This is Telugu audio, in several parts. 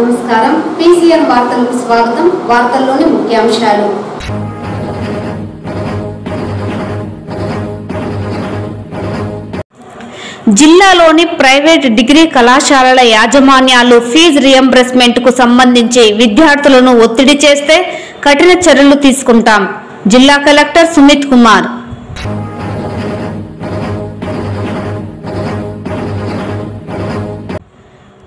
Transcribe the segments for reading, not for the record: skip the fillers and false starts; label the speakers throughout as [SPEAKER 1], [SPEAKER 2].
[SPEAKER 1] నమస్కారం పీసీఎన్ వార్తలకు స్వాగతం. వార్తల్లోని ముఖ్యాంశాలు. జిల్లాలోని ప్రైవేట్ డిగ్రీ కళాశాలల యాజమాన్యాలు ఫీజు రియంబర్స్మెంట్ కు సంబంధించి విద్యార్థులను ఒత్తిడి చేస్తే కఠిన చర్యలు తీసుకుంటాం. జిల్లా కలెక్టర్ సుమిత్ కుమార్.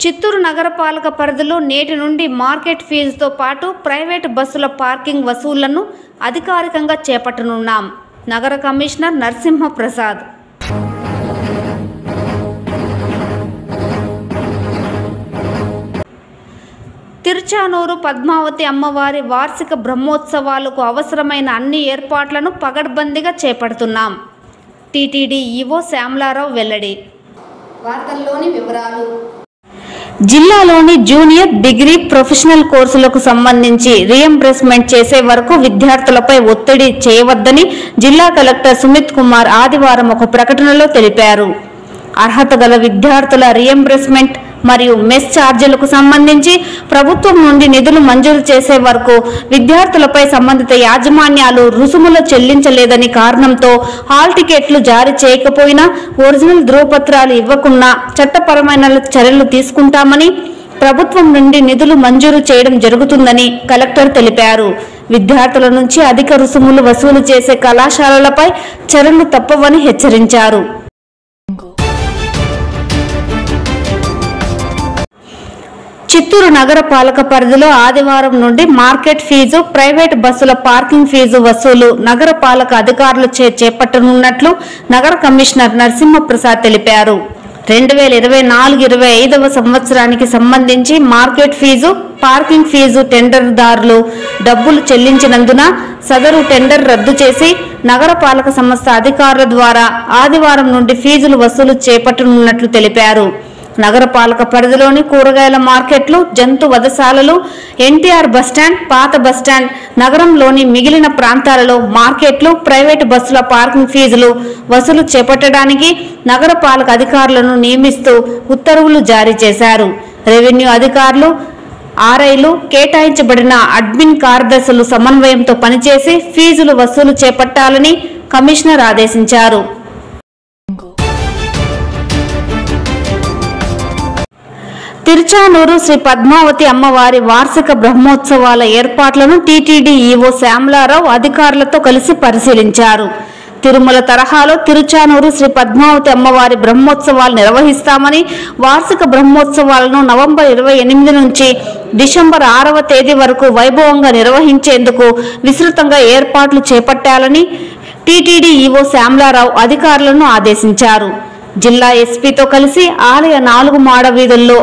[SPEAKER 1] చిత్తూరు నగరపాలక పరిధిలో నేటి నుండి మార్కెట్ ఫీజుతో పాటు ప్రైవేటు బస్సుల పార్కింగ్ వసూళ్లను అధికారికంగా చేపట్టనున్నాం. నగర కమిషనర్ నరసింహప్రసాద్. తిరుచానూరు పద్మావతి అమ్మవారి వార్షిక బ్రహ్మోత్సవాలకు అవసరమైన అన్ని ఏర్పాట్లను పగడ్బందీగా చేపడుతున్నాం. టీటీడీ ఈవో శ్యామలారావు వెల్లడి. వార్తల్లోని వివరాలు. జిల్లాలోని జూనియర్, డిగ్రీ, ప్రొఫెషనల్ కోర్సులకు సంబంధించి రియంబర్స్మెంట్ చేసే వరకు విద్యార్థులపై ఒత్తిడి చేయవద్దని జిల్లా కలెక్టర్ సుమిత్ కుమార్ ఆదివారం ఒక ప్రకటనలో తెలిపారు. అర్హత గల విద్యార్థుల రియంబర్స్మెంట్ మరియు మెస్ ఛార్జీలకు సంబంధించి ప్రభుత్వం నుండి నిధులు మంజూరు చేసే వరకు విద్యార్థులపై సంబంధిత యాజమాన్యాలు రుసుములు చెల్లించలేదని కారణంతో హాల్ టికెట్లు జారీ చేయకపోయినా, ఒరిజినల్ ధృవపత్రాలు ఇవ్వకున్నా చట్టపరమైన చర్యలు తీసుకుంటామని, ప్రభుత్వం నుండి నిధులు మంజూరు చేయడం జరుగుతుందని కలెక్టర్ తెలిపారు. విద్యార్థుల నుంచి అధిక రుసుములు వసూలు చేసే కళాశాలలపై చర్యలు తప్పవని హెచ్చరించారు. చిత్తూరు నగర పాలక పరిధిలో ఆదివారం నుండి మార్కెట్ ఫీజు, ప్రైవేట్ బస్సుల పార్కింగ్ ఫీజు వసూలు నగర పాలక అధికారులు చేపట్టనున్నట్లు నగర కమిషనర్ నరసింహప్రసాద్ తెలిపారు. 2024-25 సంవత్సరానికి సంబంధించి మార్కెట్ ఫీజు, పార్కింగ్ ఫీజు టెండర్దారులు డబ్బులు చెల్లించినందున సదరు టెండర్ రద్దు చేసి నగర పాలక సంస్థ అధికారుల ద్వారా ఆదివారం నుండి ఫీజులు వసూలు చేపట్టనున్నట్లు తెలిపారు. నగరపాలక పరిధిలోని కూరగాయల మార్కెట్లు, జంతు వధశాలలు, ఎన్టీఆర్ బస్టాండ్, పాత బస్టాండ్, నగరంలోని మిగిలిన ప్రాంతాలలో మార్కెట్లు, ప్రైవేటు బస్సుల పార్కింగ్ ఫీజులు వసూలు చేపట్టడానికి నగరపాలక అధికారులను నియమిస్తూ ఉత్తర్వులు జారీ చేశారు. రెవెన్యూ అధికారులు, ఆర్ఐలు, కేటాయించబడిన అడ్మిన్ కార్యదర్శులు సమన్వయంతో పనిచేసి ఫీజులు వసూలు చేపట్టాలని కమిషనర్ ఆదేశించారు. తిరుచానూరు శ్రీ పద్మావతి అమ్మవారి వార్షిక బ్రహ్మోత్సవాల ఏర్పాట్లను టీటీడీ ఈవో శ్యామలారావు అధికారులతో కలిసి పరిశీలించారు. తిరుమల తరహాలో తిరుచానూరు శ్రీ పద్మావతి అమ్మవారి బ్రహ్మోత్సవాలు నిర్వహిస్తామని, వార్షిక బ్రహ్మోత్సవాలను నవంబర్ 28 నుంచి డిసెంబర్ 6వ తేదీ వరకు వైభవంగా నిర్వహించేందుకు విస్తృతంగా ఏర్పాట్లు చేపట్టాలని టీటీడీ ఈవో శ్యామలారావు అధికారులను ఆదేశించారు. జిల్లా ఎస్పీతో కలిసి ఆలయ 4 మాడ వీధుల్లో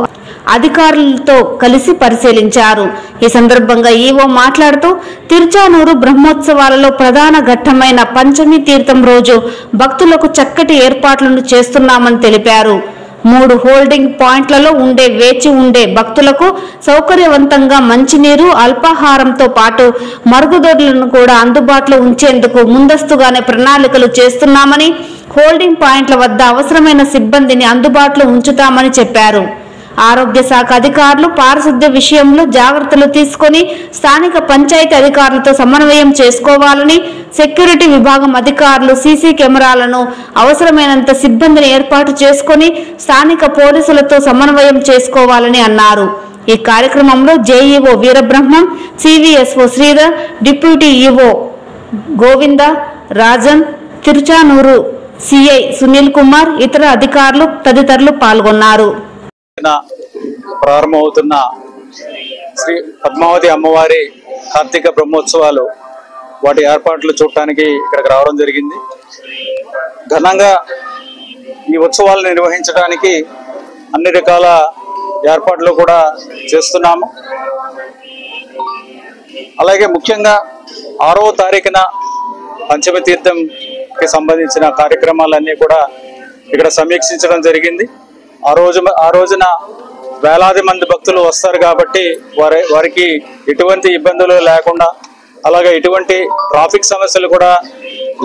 [SPEAKER 1] అధికారులతో కలిసి పరిశీలించారు. ఈ సందర్భంగా ఈవో మాట్లాడుతూ, తిరుచానూరు బ్రహ్మోత్సవాలలో ప్రధాన ఘట్టమైన పంచమి తీర్థం రోజు భక్తులకు చక్కటి ఏర్పాట్లను చేస్తున్నామని తెలిపారు. 3 హోల్డింగ్ పాయింట్లలో వేచి ఉండే భక్తులకు సౌకర్యవంతంగా మంచినీరు, అల్పాహారంతో పాటు మరుగుదొడ్లను కూడా అందుబాటులో ఉంచేందుకు ముందస్తుగానే ప్రణాళికలు చేస్తున్నామని, హోల్డింగ్ పాయింట్ల వద్ద అవసరమైన సిబ్బందిని అందుబాటులో ఉంచుతామని చెప్పారు. ఆరోగ్య శాఖ అధికారులు పారిశుద్ధ్య విషయంలో జాగ్రత్తలు తీసుకుని స్థానిక పంచాయతీ అధికారులతో సమన్వయం చేసుకోవాలని, సెక్యూరిటీ విభాగం అధికారులు సీసీ కెమెరాలను, అవసరమైనంత సిబ్బందిని ఏర్పాటు చేసుకుని స్థానిక పోలీసులతో సమన్వయం చేసుకోవాలని అన్నారు. ఈ కార్యక్రమంలో JEO Veerabrahmam, CVSO Sridhar, deputy EO Govinda, Rajan, Tiruchanur CI Sunil Kumar, ఇతర అధికారులు తదితరులు పాల్గొన్నారు.
[SPEAKER 2] ప్రారంభమవుతున్న శ్రీ పద్మావతి అమ్మవారి కార్తీక బ్రహ్మోత్సవాలు, వాటి ఏర్పాట్లు చూడటానికి ఇక్కడికి రావడం జరిగింది. ఘనంగా ఈ ఉత్సవాలను నిర్వహించడానికి అన్ని రకాల ఏర్పాట్లు కూడా చేస్తున్నాము. అలాగే ముఖ్యంగా 6వ తారీఖున పంచమి తీర్థంకి సంబంధించిన కార్యక్రమాలన్నీ కూడా ఇక్కడ సమీక్షించడం జరిగింది. ఆ రోజున వేలాది మంది భక్తులు వస్తారు కాబట్టి వారికి ఎటువంటి ఇబ్బందులు లేకుండా, అలాగే ఎటువంటి ట్రాఫిక్ సమస్యలు కూడా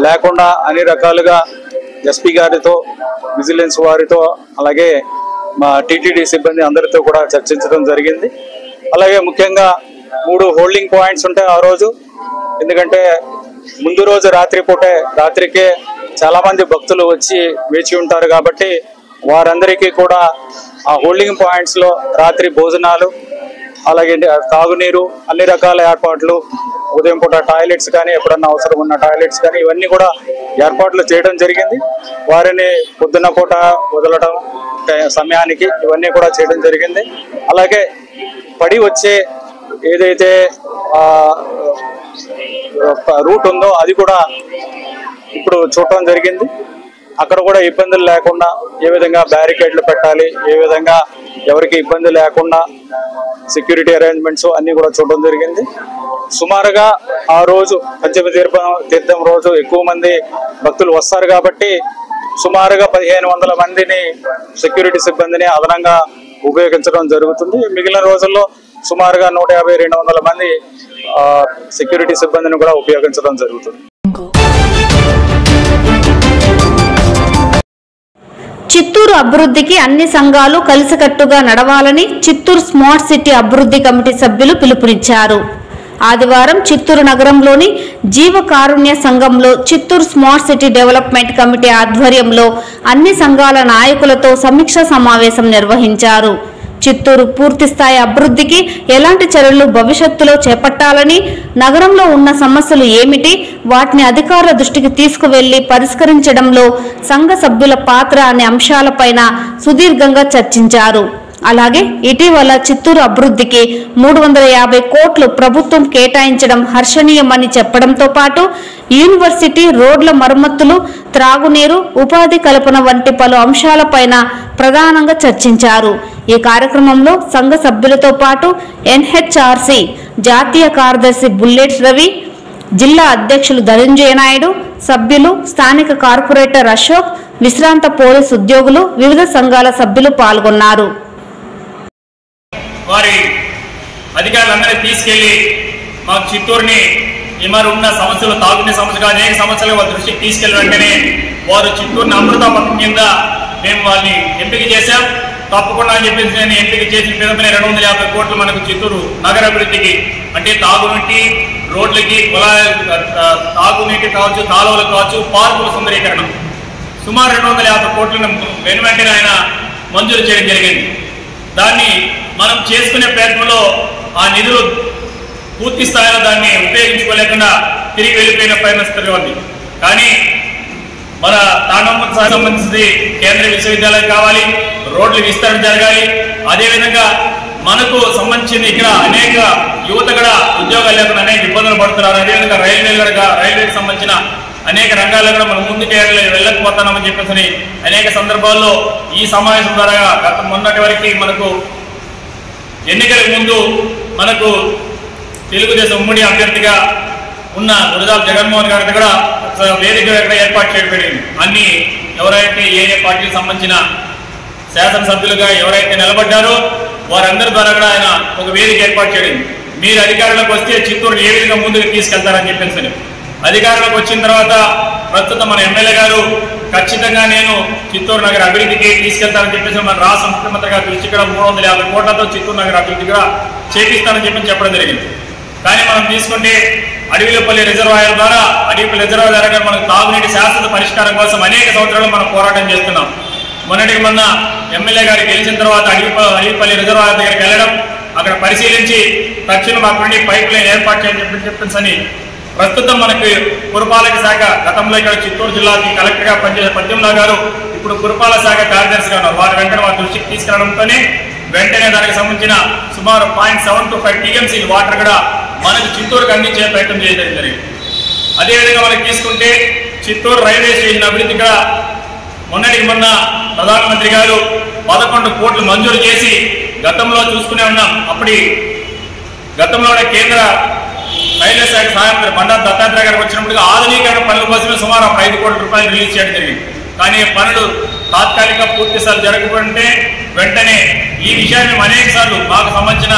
[SPEAKER 2] లేకుండా అన్ని రకాలుగా ఎస్పీ గారితో, విజిలెన్స్ వారితో, అలాగే మా టీటీడీ సిబ్బంది అందరితో కూడా చర్చించడం జరిగింది. అలాగే ముఖ్యంగా 3 హోల్డింగ్ పాయింట్స్ ఉంటాయి ఆ రోజు. ఎందుకంటే ముందు రోజు రాత్రికే చాలా మంది భక్తులు వచ్చి వేచి ఉంటారు కాబట్టి వారందరికీ కూడా ఆ హోల్డింగ్ పాయింట్స్ లో రాత్రి భోజనాలు, అలాగే తాగునీరు, అన్ని రకాల ఏర్పాట్లు, ఉదయం పూట టాయిలెట్స్ కానీ ఎప్పుడన్నా అవసరం ఉన్న టాయిలెట్స్ కానీ ఇవన్నీ కూడా ఏర్పాట్లు చేయడం జరిగింది. వారిని పొద్దున్న పూట వదలడం సమయానికి ఇవన్నీ కూడా చేయడం జరిగింది. అలాగే పడి వచ్చే ఏదైతే రూట్ ఉందో అది కూడా ఇప్పుడు చూడటం జరిగింది. అక్కడ కూడా ఇబ్బందులు లేకుండా ఏ విధంగా బ్యారికేడ్లు పెట్టాలి, ఏ విధంగా ఎవరికి ఇబ్బంది లేకుండా సెక్యూరిటీ అరేంజ్మెంట్స్ అన్ని కూడా చూడడం జరిగింది. సుమారుగా ఆ రోజు పంచమ తీర్థం రోజు ఎక్కువ మంది భక్తులు వస్తారు కాబట్టి సుమారుగా 1500 మందిని సెక్యూరిటీ సిబ్బందిని అదనంగా ఉపయోగించడం జరుగుతుంది. మిగిలిన రోజుల్లో సుమారుగా 150-200 మంది సెక్యూరిటీ సిబ్బందిని కూడా ఉపయోగించడం జరుగుతుంది.
[SPEAKER 1] చిత్తూరు అభివృద్ధికి అన్ని సంఘాలు కలిసికట్టుగా నడవాలని చిత్తూరు స్మార్ట్ సిటీ అభివృద్ధి కమిటీ సభ్యులు పిలుపునిచ్చారు. ఆదివారం చిత్తూరు నగరంలోని జీవకారుణ్య సంఘంలో Chittoor smart city development committee ఆధ్వర్యంలో అన్ని సంఘాల నాయకులతో సమీక్షా సమావేశం నిర్వహించారు. చిత్తూరు పూర్తిస్థాయి అభివృద్ధికి ఎలాంటి చర్యలు భవిష్యత్తులో చేపట్టాలని, నగరంలో ఉన్న సమస్యలు ఏమిటి, వాటిని అధికారుల దృష్టికి తీసుకువెళ్లి పరిష్కరించడంలో సంఘ సభ్యుల పాత్ర అనే అంశాలపైన సుదీర్ఘంగా చర్చించారు. అలాగే ఇటీవల చిత్తూరు అభివృద్ధికి 350 కోట్లు ప్రభుత్వం కేటాయించడం హర్షణీయమని చెప్పడంతో పాటు యూనివర్సిటీ, రోడ్ల మరమ్మతులు, త్రాగునీరు, ఉపాధి కల్పన వంటి పలు అంశాలపైన ప్రధానంగా చర్చించారు. ఈ కార్యక్రమంలో సంఘ సభ్యులతో పాటు ఎన్హెచ్ఆర్సీ జాతీయ కార్యదర్శి బుల్లెట్ రవి, జిల్లా అధ్యక్షులు ధనంజయ నాయుడు, సభ్యులు, స్థానిక కార్పొరేటర్ అశోక్, విశ్రాంత పోలీసు ఉద్యోగులు, వివిధ సంఘాల సభ్యులు పాల్గొన్నారు.
[SPEAKER 3] వారి అధికారులందరినీ తీసుకెళ్లి మాకు చిత్తూరుని మరి ఉన్న సమస్యలు, తాగునే సమస్యగా అనేక సమస్యలు వాళ్ళ దృష్టికి తీసుకెళ్లి వెంటనే వారు చిత్తూరుని అమృత పథకం కింద మేము వాళ్ళని ఎంపిక చేశాం. తప్పకుండా అని చెప్పేసి నేను ఎంపిక చేసిన పిదపనే 250 కోట్లు మనకు చిత్తూరు నగర అభివృద్ధికి, అంటే తాగునీటి, రోడ్లకి, తాగునీటి కావచ్చు, కాలువలు కావచ్చు, పార్కుల సుందరీకరణ సుమారు 250 కోట్లను వెనువెంటనే ఆయన మంజూరు చేయడం జరిగింది. దాన్ని మనం చేసుకునే ప్రయత్నంలో ఆ నిధులు పూర్తి స్థాయిలో దాన్ని ఉపయోగించుకోలేకుండా తిరిగి వెళ్ళిపోయిన పరిస్థితి ఉంది. కానీ మన తాండవకు సంబంధించి కేంద్ర విశ్వవిద్యాలయం కావాలి, రోడ్లు విస్తరణ జరగాలి. అదేవిధంగా మనకు సంబంధించింది ఇక్కడ అనేక యువత కూడా ఉద్యోగాలు లేకుండా అనేక ఇబ్బందులు పడుతున్నారు. అదేవిధంగా రైల్వేకి సంబంధించిన అనేక రంగాల్లో కూడా మనం ముందుకు వెళ్ళకపోతున్నామని చెప్పేసి అనేక సందర్భాల్లో ఈ సమావేశం ద్వారా గత మొన్నటి వరకు మనకు ఎన్నికల ముందు మనకు తెలుగుదేశం ఉమ్మడి అభ్యర్థిగా ఉన్న గురజాల జగన్మోహన్ గారి కూడా వేదిక ఏర్పాటు చేయబడింది. అన్ని ఎవరైతే ఏ పార్టీకి సంబంధించిన శాసనసభ్యులుగా ఎవరైతే నిలబడ్డారో వారందరి ద్వారా కూడా ఆయన ఒక వేదిక ఏర్పాటు చేయడం. మీరు అధికారంలోకి వస్తే చిత్తూరుని ఏ విధంగా ముందుకు తీసుకెళ్తారని చెప్పేసి అధికారంలోకి వచ్చిన తర్వాత ప్రస్తుతం మన ఎమ్మెల్యే గారు ఖచ్చితంగా నేను చిత్తూరు నగర అభివృద్ధికి తీసుకెళ్తానని చెప్పేసి మన రాష్ట్ర ముఖ్యమంత్రి గారి దృష్టి కూడా 350 కోట్లతో చిత్తూరు నగర అభివృద్ధిగా చేపిస్తానని చెప్పడం జరిగింది. కానీ మనం తీసుకుంటే అడవిలపల్లి రిజర్వాయర్ ద్వారా మనకు తాగునీటి శాశ్వత పరిష్కారం కోసం అనేక సంవత్సరాలు మనం పోరాటం చేస్తున్నాం. మొన్నటికి మొన్న ఎమ్మెల్యే గారు గెలిచిన తర్వాత అడవిపల్లి రిజర్వాయర్ దగ్గరికి వెళ్ళడం, అక్కడ పరిశీలించి తక్షణం అక్కడి పైప్ లైన్ ఏర్పాటు చేయని చెప్పేసి ప్రస్తుతం మనకి పురపాలక శాఖ గతంలో ఇక్కడ చిత్తూరు జిల్లాకి కలెక్టర్గా పనిచేసే పద్యంలా గారు ఇప్పుడు పురపాలక శాఖ కార్యదర్శిగా ఉన్నారు. వారి వెంటనే వారి దృష్టికి తీసుకురావడంతోనే వెంటనే దానికి సంబంధించిన సుమారు 0.75 TMC వాటర్ కూడా మనకు చిత్తూరుకు అందించే ప్రయత్నం చేయడం జరిగింది. అదేవిధంగా మనకి తీసుకుంటే చిత్తూరు రైల్వే స్టేషన్ అభివృద్ధి కూడా మొన్నటికి మొన్న ప్రధానమంత్రి గారు 11 కోట్లు మంజూరు చేసి గతంలో చూసుకునే ఉన్నాం. గతంలోనే కేంద్ర రైల్వే శాఖ సహాయ మంత్రి బండారు దత్తాత్రేయ గారికి వచ్చినప్పుడు ఆధునీకరణ పనుల కోసమే సుమారు 5 కోట్ల రూపాయలు రిలీజ్ చేయడం జరిగింది. కానీ పనులు తాత్కాలిక పూర్తిసార్లు జరగకుంటే వెంటనే ఈ విషయాన్ని అనేక సార్లు మాకు సంబంధించిన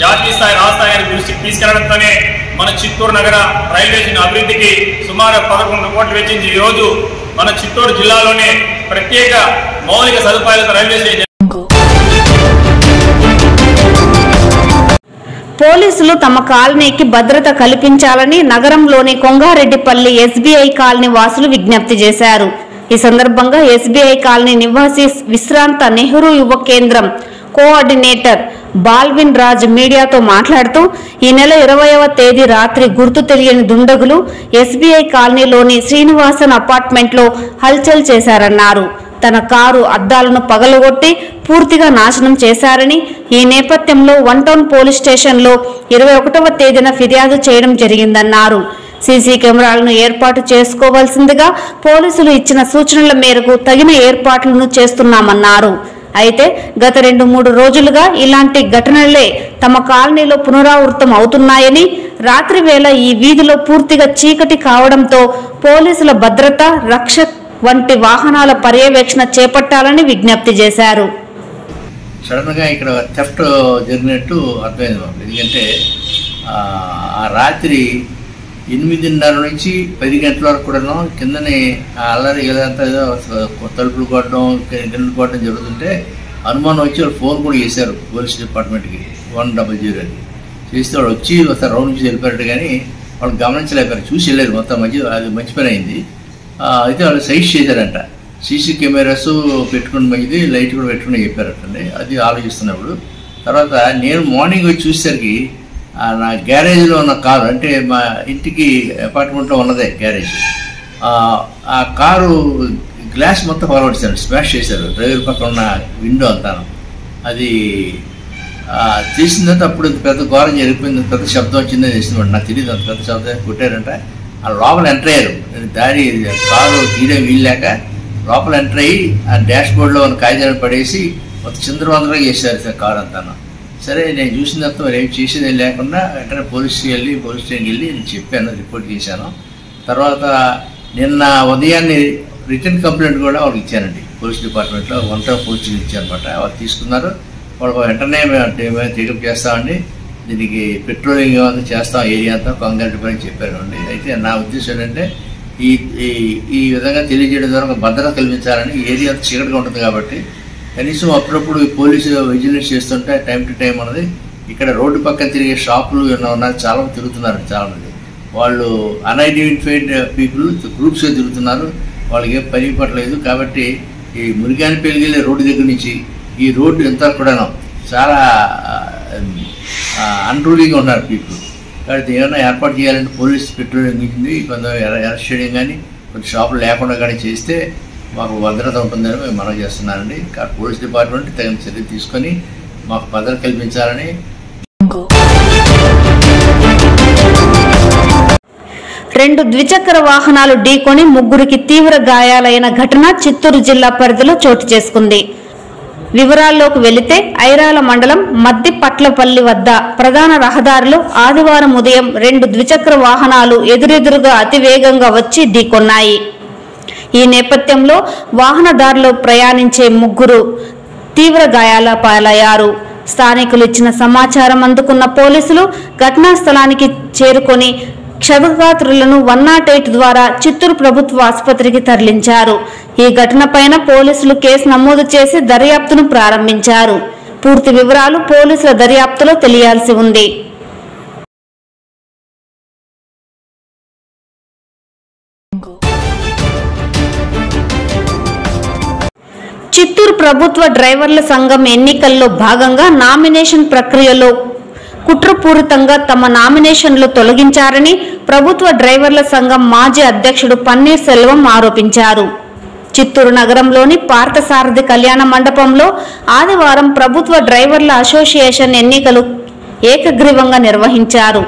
[SPEAKER 3] జాతీయ స్థాయి, రాష్ట్ర స్థాయి దృష్టికి తీసుకెళ్లడంతోనే మన చిత్తూరు నగర రైల్వే స్టేషన్ అభివృద్ధికి సుమారు 11 కోట్లు వెచ్చించి ఈరోజు మన చిత్తూరు జిల్లాలోనే ప్రత్యేక మౌలిక సదుపాయాలతో రైల్వే స్టేషన్
[SPEAKER 1] పోలీసులు తమ కాలనీకి భద్రత కల్పించాలని నగరంలోని కొంగారెడ్డిపల్లి ఎస్బీఐ కాలనీ వాసులు విజ్ఞప్తి చేశారు. ఈ సందర్భంగా ఎస్బీఐ కాలనీ నివాసి విశ్రాంత నెహ్రూ యువ కేంద్రం కోఆర్డినేటర్ బాల్విన్ రాజ్ మీడియాతో మాట్లాడుతూ ఈ నెల 20వ తేదీ రాత్రి గుర్తు తెలియని దుండగులు ఎస్బీఐ కాలనీలోని శ్రీనివాసన్ అపార్ట్మెంట్లో హల్చల్ చేశారన్నారు. తన కారు అద్దాలను పగలగొట్టి పూర్తిగా నాశనం చేశారని, ఈ నేపథ్యంలో 1 టౌన్ పోలీస్ స్టేషన్లో 21వ తేదీన ఫిర్యాదు చేయడం జరిగిందన్నారు. సీసీ కెమెరాలను ఏర్పాటు చేసుకోవాల్సిందిగా పోలీసులు ఇచ్చిన సూచనల మేరకు తగిన ఏర్పాట్లను చేస్తున్నామన్నారు. అయితే గత 2-3 రోజులుగా ఇలాంటి ఘటనలే తమ కాలనీలో పునరావృతం అవుతున్నాయని, రాత్రి వేళ ఈ వీధిలో పూర్తిగా చీకటి కావడంతో పోలీసుల భద్రత, రక్ష వంటి వాహనాల పర్యవేక్షణ చేపట్టాలని విజ్ఞప్తి చేశారు.
[SPEAKER 4] సడన్గా ఇక్కడ థెఫ్ట్ జరిగినట్టు అర్థమైంది మాకు. ఎందుకంటే ఆ రాత్రి 8:30 నుంచి 10 గంటల వరకు కూడాను కిందనే అల్లరి ఇదంతా ఏదో తలుపులు కొట్టడం, గిన్నెలు కొట్టడం జరుగుతుంటే అనుమానం వచ్చి వాళ్ళు ఫోన్ కూడా చేశారు పోలీస్ డిపార్ట్మెంట్కి 100 చేస్తే వాళ్ళు వచ్చి ఒకసారి రౌండ్ నుంచి వెళ్ళిపోయారు. కానీ వాళ్ళు గమనించలేకపోయారు, చూసి వెళ్ళారు. మొత్తం అది మంచి పని అయింది. అయితే వాళ్ళు సజెస్ట్ చేశారంట సీసీ కెమెరాస్ పెట్టుకుని మంచిది, లైట్ కూడా పెట్టుకుని చెప్పారటండి. అది ఆలోచిస్తున్నప్పుడు తర్వాత నేను మార్నింగ్ వచ్చి చూసేసరికి నా గ్యారేజ్లో ఉన్న కారు, అంటే మా ఇంటికి అపార్ట్మెంట్లో ఉన్నదే గ్యారేజ్, ఆ కారు గ్లాస్ మొత్తం పగలగొట్టేశారు, స్మాష్ చేశారు. డ్రైవర్ పక్కన ఉన్న విండో అంతాను. అది తీసిన తర్వాత అప్పుడు పెద్ద ఘోరం జరిగిపోయింది, పెద్ద శబ్దం వచ్చిందని తెలిసింది. నాకు తెలియదు అంత పెద్ద శబ్దం కొట్టారంట. ఆ లోపల ఎంటర్ అయ్యారు. దారి కారు తీయడం వీల్లేక లోపల ఎంటర్ అయ్యి ఆ డాష్ బోర్డ్లో ఉన్న కాగితాలు పడేసి మొత్తం చిందరవందరగా చేశారు కారు అంతాను. సరే నేను చూసిన తర్వాత మరి ఏం చేసేది లేకుండా వెంటనే పోలీస్ స్టేషన్కి వెళ్ళి నేను చెప్పాను, రిపోర్ట్ చేశాను. తర్వాత నిన్న ఉదయాన్నే రిటర్న్ కంప్లైంట్ కూడా వాళ్ళకి ఇచ్చానండి. పోలీస్ డిపార్ట్మెంట్లో 1 టౌన్ పోలీస్ ఇచ్చారనమాట. వాళ్ళు తీసుకున్నారు. వాళ్ళు వెంటనే మేము టేకప్ చేస్తామండి, దీనికి పెట్రోలింగ్ ఏమంతా చేస్తాం, ఏరియా అంతా కొంగారెడ్డిపల్లి అని చెప్పారండి. అయితే నా ఉద్దేశం ఏంటంటే ఈ విధంగా తెలియజేయడం ద్వారా భద్రత కల్పించాలని. ఏరియా అంతా చీకటిగా ఉంటుంది కాబట్టి కనీసం అప్పుడప్పుడు పోలీసు విజిలెన్స్ చేస్తుంటే టైం టు టైం అన్నది. ఇక్కడ రోడ్డు పక్కన తిరిగే షాపులు ఉన్నారు, చాలా తిరుగుతున్నారు. చాలామంది వాళ్ళు అన్ఐడెంటిఫైడ్ పీపుల్ గ్రూప్స్గా తిరుగుతున్నారు. వాళ్ళకి ఏం పని పట్టలేదు. కాబట్టి ఈ మురిగానిపల్లికి వెళ్ళే రోడ్డు దగ్గర నుంచి ఈ రోడ్డు ఎంత కూడా చాలా అన్రూలీగా ఉన్నారు పీపుల్. కాబట్టి ఏమైనా ఏర్పాటు చేయాలంటే పోలీస్ పెట్రోలింగ్ ఇచ్చింది, కొంత అరెస్ట్ చేయడం కానీ కొన్ని షాపులు లేకుండా కానీ చేస్తే మాకు భద్రత ఉంటుందని మేము మనం చేస్తున్నానండి. పోలీస్ డిపార్ట్మెంట్ తగిన చర్య తీసుకొని మాకు భద్రత కల్పించాలని.
[SPEAKER 1] 2 ద్విచక్ర వాహనాలు ఢీకొని 3కి తీవ్ర గాయాలైన ఘటన చిత్తూరు జిల్లా పరిధిలో చోటు చేసుకుంది. వివరాల్లోకి వెళితే ఐరాల మండలం మద్దిపట్లపల్లి వద్ద ప్రధాన రహదారిలో ఆదివారం ఉదయం 2 ద్విచక్ర వాహనాలు ఎదురెదురుగా అతివేగంగా వచ్చి ఢీకొన్నాయి. ఈ నేపథ్యంలో వాహనదారులు ప్రయాణించే 3 తీవ్ర గాయాల పాలయ్యారు. స్థానికులు ఇచ్చిన సమాచారం అందుకున్న పోలీసులు ఘటనా స్థలానికి చేరుకొని క్షతగాత్రులను 108 ద్వారా చిత్తూరు ప్రభుత్వ ఆసుపత్రికి తరలించారు. ఈ ఘటనపైన పోలీసులు కేసు నమోదు చేసి దర్యాప్తును ప్రారంభించారు. పూర్తి వివరాలు పోలీసుల దర్యాప్తులో తెలియాల్సి ఉంది. చిత్తూరు ప్రభుత్వ డ్రైవర్ల సంఘం ఎన్నికల్లో భాగంగా నామినేషన్ ప్రక్రియలో కుట్రపూరితంగా తమ నామినేషన్లు తొలగించారని ప్రభుత్వ డ్రైవర్ల సంఘం మాజీ అధ్యక్షుడు పన్నీర్ సెల్వం ఆరోపించారు. చిత్తూరు నగరంలోని పార్థసారథి కళ్యాణ మండపంలో ఆదివారం ప్రభుత్వ డ్రైవర్ల అసోసియేషన్ ఎన్నికలు ఏకగ్రీవంగా నిర్వహించారు.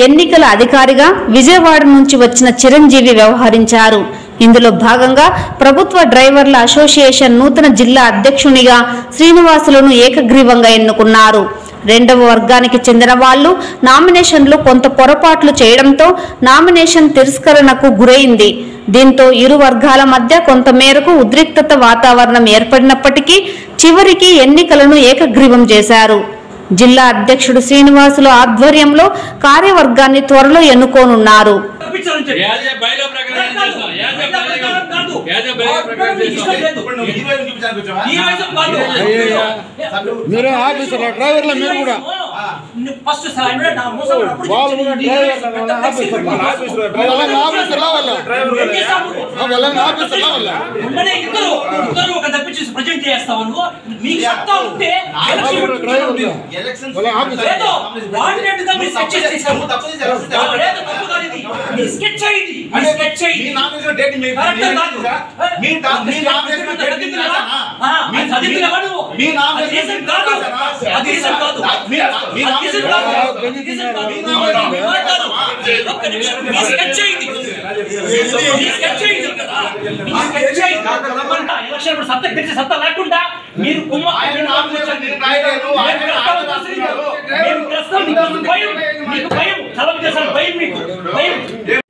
[SPEAKER 1] ఎన్నికల అధికారిగా విజయవాడ నుంచి వచ్చిన చిరంజీవి వ్యవహరించారు. ఇందులో భాగంగా ప్రభుత్వ డ్రైవర్ల అసోసియేషన్ నూతన జిల్లా అధ్యక్షునిగా శ్రీనివాసులను ఏకగ్రీవంగా ఎన్నుకున్నారు. 2వ వర్గానికి చెందిన వాళ్లు నామినేషన్లు కొంత పొరపాట్లు చేయడంతో నామినేషన్ తిరస్కరణకు గురైంది. దీంతో ఇరు వర్గాల మధ్య కొంత మేరకు ఉద్రిక్తత వాతావరణం ఏర్పడినప్పటికీ చివరికి ఎన్నికలను ఏకగ్రీవం చేశారు. జిల్లా అధ్యక్షుడు శ్రీనివాసుల ఆధ్వర్యంలో కార్యవర్గాన్ని త్వరలో ఎన్నుకోనున్నారు.
[SPEAKER 5] మీరు ఆఫీసర్ డ్రైవర్ల మీరు కూడా ఫస్ట్ సాయంత్రం నా మోసం అప్పుడు ఇద్దరు ఒక తప్పించి ప్రజెంట్ చేస్తావు నువ్వు మీకు సత్తా ఉంటే సత్తా లేకుండా మీరు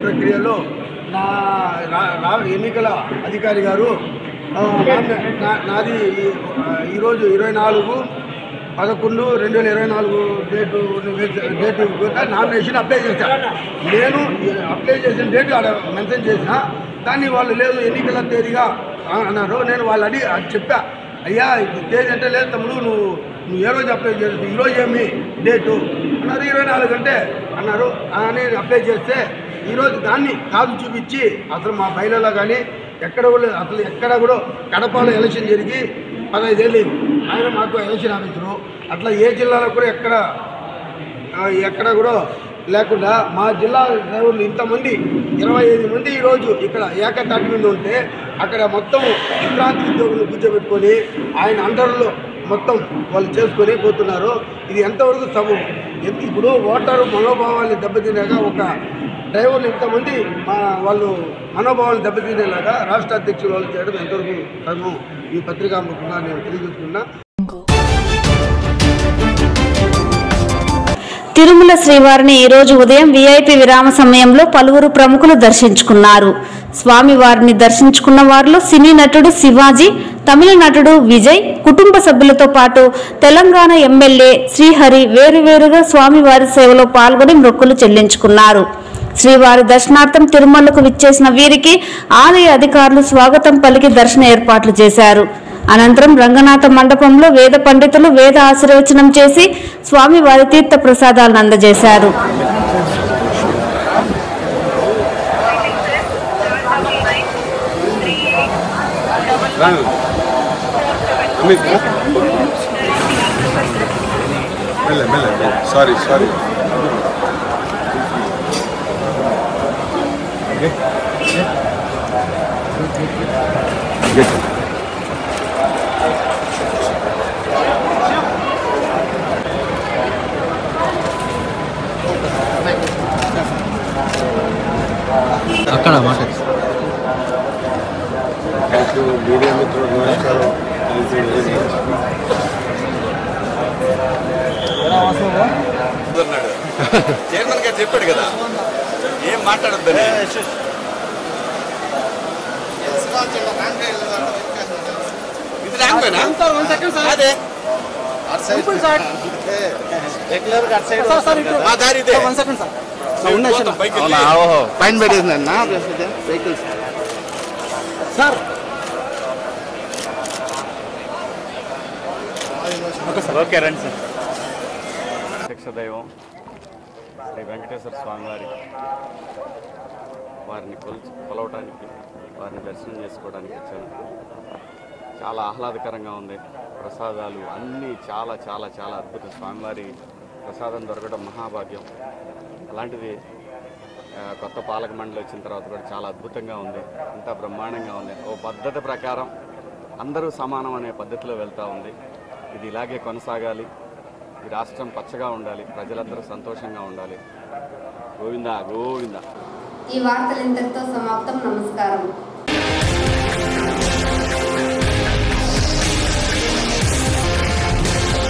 [SPEAKER 6] ప్రక్రియలో ఎన్నికల అధికారి గారు నాది ఈరోజు 24/11/2024 డేటు నామినేషన్ అప్లై చేశాను. నేను అప్లై చేసిన డేట్ అక్కడ మెన్షన్ చేసిన దాన్ని వాళ్ళు లేదు ఎన్నికల తేదీగా అన్నారు. నేను వాళ్ళు చెప్పా, అయ్యా తేదీ అంటే లేదు తమ్ముడు నువ్వు ఏ రోజు అప్లై చేసి ఈరోజు ఏమి డేటు అన్నారు. 24 అంటే అన్నారు అని అప్లై చేస్తే ఈరోజు దాన్ని కాదు చూపించి అసలు మా బయలులో కానీ ఎక్కడ కూడా అసలు ఎక్కడ కూడా కడపలో ఎలక్షన్ జరిగి 15 ఏళ్ళు ఆయన మాకు ఎలక్షన్ ఆఫీసరు అట్లా ఏ జిల్లాలో కూడా ఎక్కడ కూడా లేకుండా మా జిల్లా డ్రైవర్లు ఇంతమంది 25 మంది ఈరోజు ఇక్కడ ఏకతాటి మీద ఉంటే అక్కడ మొత్తం విశ్రాంతి ఉద్యోగులు కూర్చోబెట్టుకొని ఆయన అండర్లో మొత్తం వాళ్ళు చేసుకొని పోతున్నారు. ఇది ఎంతవరకు సబబు? ఇప్పుడు ఓటరు మనోభావాన్ని దెబ్బతినేగా ఒక డ్రైవర్లు ఇంతమంది వాళ్ళు మనోభావాలు దెబ్బతినేలాగా రాష్ట్ర అధ్యక్షులు వాళ్ళు చేయడం ఎంతవరకు సబబు? ఈ పత్రికాముఖంగా నేను తెలియజేసుకున్నా.
[SPEAKER 1] తిరుమల శ్రీవారిని ఈరోజు ఉదయం వీఐపీ విరామ సమయంలో పలువురు ప్రముఖులు దర్శించుకున్నారు. స్వామివారిని దర్శించుకున్న వారిలో సినీ నటుడు శివాజీ, తమిళ నటుడు విజయ్, కుటుంబ సభ్యులతో పాటు తెలంగాణ ఎమ్మెల్యే శ్రీహరి వేరువేరుగా స్వామివారి సేవలో పాల్గొని మొక్కులు చెల్లించుకున్నారు. శ్రీవారి దర్శనార్థం తిరుమలకు విచ్చేసిన వీరికి ఆలయ అధికారులు స్వాగతం పలికి దర్శన ఏర్పాట్లు చేశారు. అనంతరం రంగనాథ మండపంలో వేద పండితులు వేద ఆశీర్వచనం చేసి స్వామివారి తీర్థ ప్రసాదాలను అందజేశారు.
[SPEAKER 7] అక్కడ మాట మీడియా మిత్రులు నమస్కారం. చైర్మన్ గారు చెప్పాడు కదా ఏం మాట్లాడొద్దని. ఇది రాకపోయినా అదే మా దారి ఇదే పైన పెట్టేసిందన్న వెహికల్స్ సార్. ఓకే రండి సార్.
[SPEAKER 8] అధ్యక్ష దైవం శ్రీ వెంకటేశ్వర స్వామి వారిని కొలవటానికి వారిని దర్శనం చేసుకోవడానికి వచ్చాను. చాలా ఆహ్లాదకరంగా ఉంది. ప్రసాదాలు అన్నీ చాలా చాలా చాలా అద్భుతం. స్వామివారి ప్రసాదం దొరకడం మహాభాగ్యం. అలాంటిది కొత్త పాలక మండలి వచ్చిన తర్వాత కూడా చాలా అద్భుతంగా ఉంది. అంతా బ్రహ్మాండంగా ఉంది. ఓ పద్ధతి ప్రకారం అందరూ సమానం అనే పద్ధతిలో వెళ్తూ ఉంది. ఇది ఇలాగే కొనసాగాలి. ఈ రాష్ట్రం పచ్చగా ఉండాలి. ప్రజలందరూ సంతోషంగా ఉండాలి. గోవిందా గోవిందా.
[SPEAKER 1] ఈ వార్తలు ఇంతటితో సమాప్తం. నమస్కారం.